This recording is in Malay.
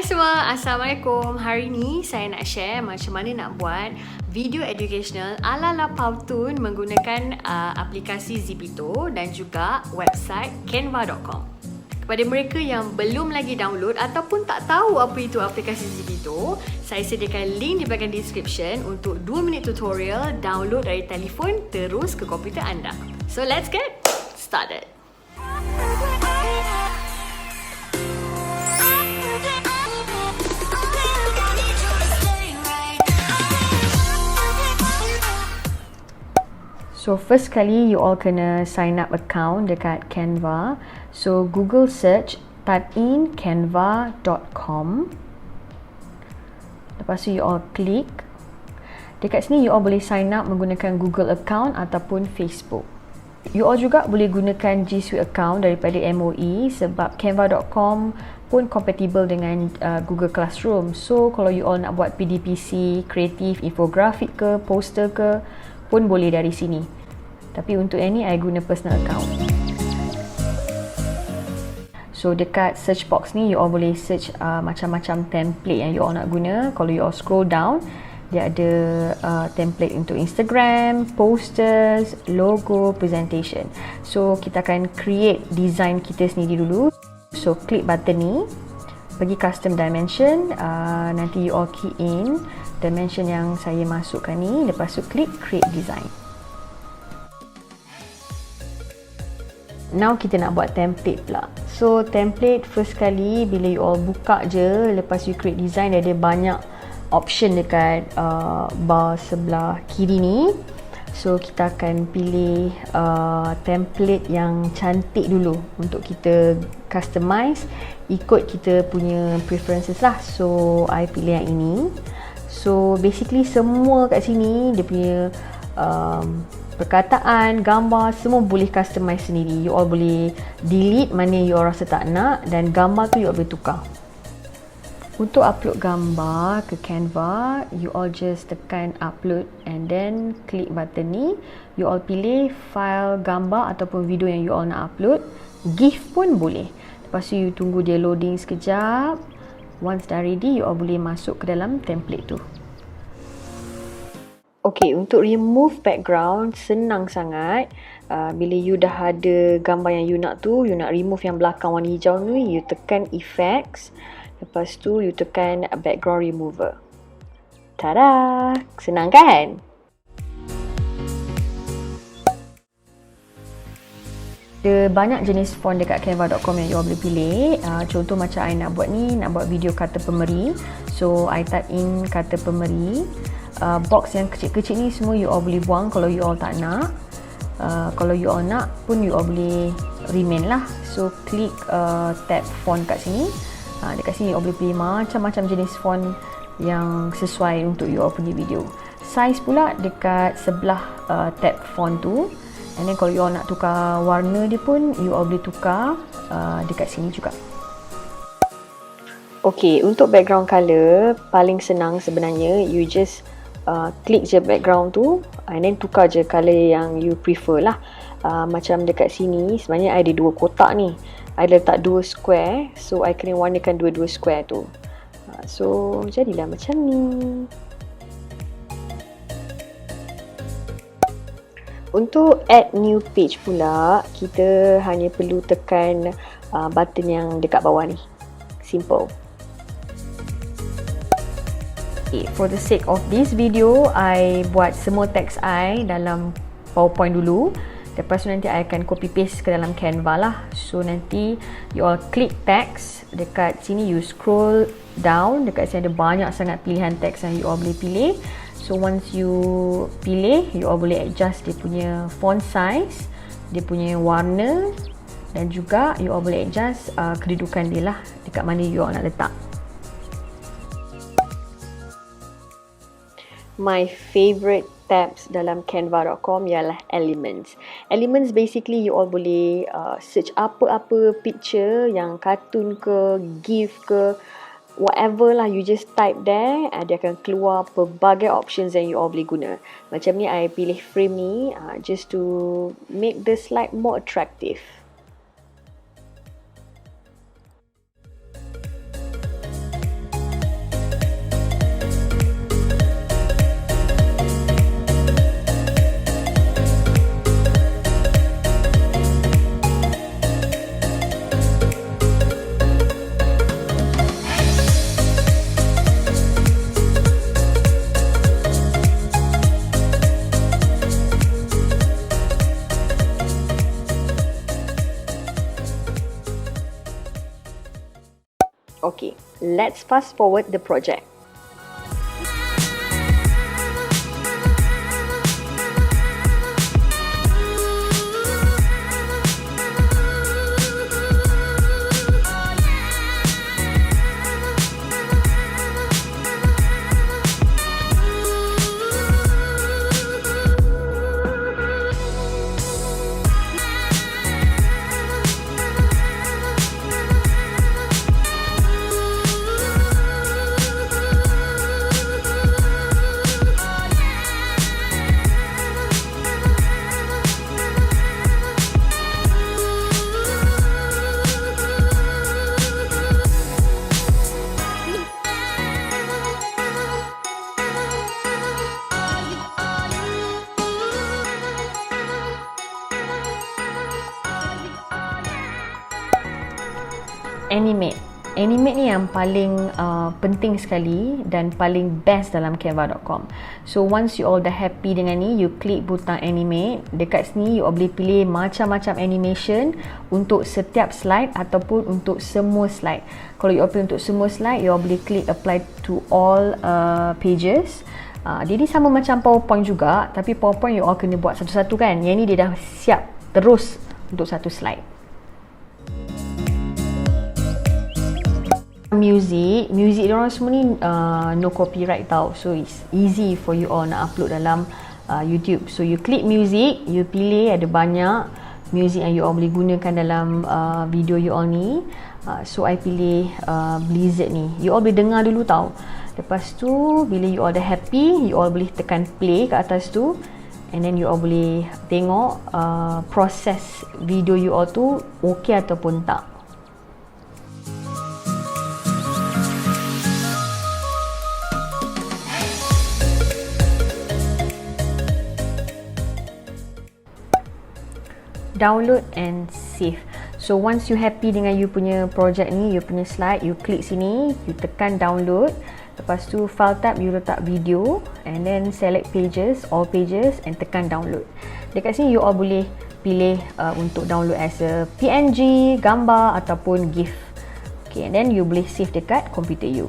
Hai semua, Assalamualaikum. Hari ni saya nak share macam mana nak buat video educational ala-ala Powtoon menggunakan aplikasi Zepeto dan juga website canva.com. Kepada mereka yang belum lagi download ataupun tak tahu apa itu aplikasi Zepeto, saya sediakan link di bahagian description untuk 2 minit tutorial download dari telefon terus ke komputer anda. So let's get started. So first kali you all kena sign up account dekat Canva. So Google search, type in canva.com. Lepas tu you all klik. Dekat sini you all boleh sign up menggunakan Google account ataupun Facebook. You all juga boleh gunakan G Suite account daripada MOE sebab canva.com pun compatible dengan Google Classroom. So kalau you all nak buat PDPC, kreatif, infografik ke, poster ke, pun boleh dari sini. Tapi untuk yang ni, I guna personal account. So dekat search box ni, you all boleh search macam-macam template yang you all nak guna. Kalau you all scroll down, dia ada template untuk Instagram, posters, logo, presentation. So kita akan create design kita sendiri dulu. So klik button ni, pergi custom dimension, nanti you all key in dimension yang saya masukkan ni, lepas tu klik create design. Now kita nak buat template pula. So template first kali bila you all buka je, lepas you create design, dia ada banyak option dekat bar sebelah kiri ni. So kita akan pilih template yang cantik dulu untuk kita customize ikut kita punya preferences lah. So I pilih yang ini. So basically semua kat sini dia punya perkataan, gambar semua boleh customize sendiri. You all boleh delete mana you all rasa tak nak dan gambar tu you all boleh tukar. Untuk upload gambar ke Canva, you all just tekan upload and then klik button ni. You all pilih file gambar ataupun video yang you all nak upload. GIF pun boleh. Lepas tu you tunggu dia loading sekejap. Once dah ready, you all boleh masuk ke dalam template tu. Okay, untuk remove background senang sangat. Bila you dah ada gambar yang you nak tu, you nak remove yang belakang warna hijau ni, you tekan effects. Lepas tu you tekan background remover. Tada! Senang kan? Ada banyak jenis font dekat canva.com yang you all boleh pilih. Contoh macam I nak buat ni, nak buat video kata pemeri. So I type in kata pemeri. Box yang kecil-kecil ni semua you all boleh buang kalau you all tak nak. Kalau you all nak pun you all boleh remain lah. So klik tab font kat sini. Dekat sini you all boleh pilih macam-macam jenis font yang sesuai untuk you all punya video. Size pula dekat sebelah tab font tu. And then kalau you all nak tukar warna dia pun you all boleh tukar dekat sini juga. Okay, untuk background colour paling senang sebenarnya, you just klik je background tu and then tukar je colour yang you prefer lah. Macam dekat sini sebenarnya I ada 2 kotak ni, I letak 2 square, so I kena warnakan 2-2 square tu. So jadilah macam ni. Untuk add new page pula, kita hanya perlu tekan button yang dekat bawah ni. Simple. Okay, for the sake of this video, I buat semua teks I dalam PowerPoint dulu. Lepas tu nanti I akan copy paste ke dalam Canva lah. So nanti you all klik teks. Dekat sini you scroll down. Dekat sini ada banyak sangat pilihan teks yang you all boleh pilih. So once you pilih, you all boleh adjust dia punya font size, dia punya warna dan juga you all boleh adjust kedudukan dia lah, dekat mana you all nak letak. My favourite tabs dalam canva.com ialah elements. Elements basically you all boleh search apa-apa picture yang cartoon ke, GIF ke, whatever lah, you just type there, dia akan keluar pelbagai options yang you all boleh guna. Macam ni I pilih frame ni just to make the slide more attractive. Okay, let's fast forward the project. Animate. Animate ni yang paling penting sekali dan paling best dalam canva.com. So once you all dah happy dengan ni, you klik butang animate. Dekat sini you all boleh pilih macam-macam animation untuk setiap slide ataupun untuk semua slide. Kalau you all pilih untuk semua slide, you all boleh klik apply to all pages. Dia ni sama macam PowerPoint juga, tapi PowerPoint you all kena buat satu-satu kan. Yang ni dia dah siap terus untuk satu slide. Muzik diorang semua ni no copyright tau, so it's easy for you all nak upload dalam YouTube. So you klik music, you pilih, ada banyak music yang you all boleh gunakan dalam video you all ni. So I pilih Blizzard ni, you all boleh dengar dulu tau. Lepas tu bila you all dah happy, you all boleh tekan play kat atas tu, and then you all boleh tengok proses video you all tu okay ataupun tak. Download and save. So once you happy dengan you punya project ni, you punya slide, you klik sini, you tekan download. Lepas tu file tab you letak video, and then select pages, all pages, and tekan download. Dekat sini you all boleh pilih untuk download as a PNG, gambar ataupun GIF. Okay, and then you boleh save dekat komputer you.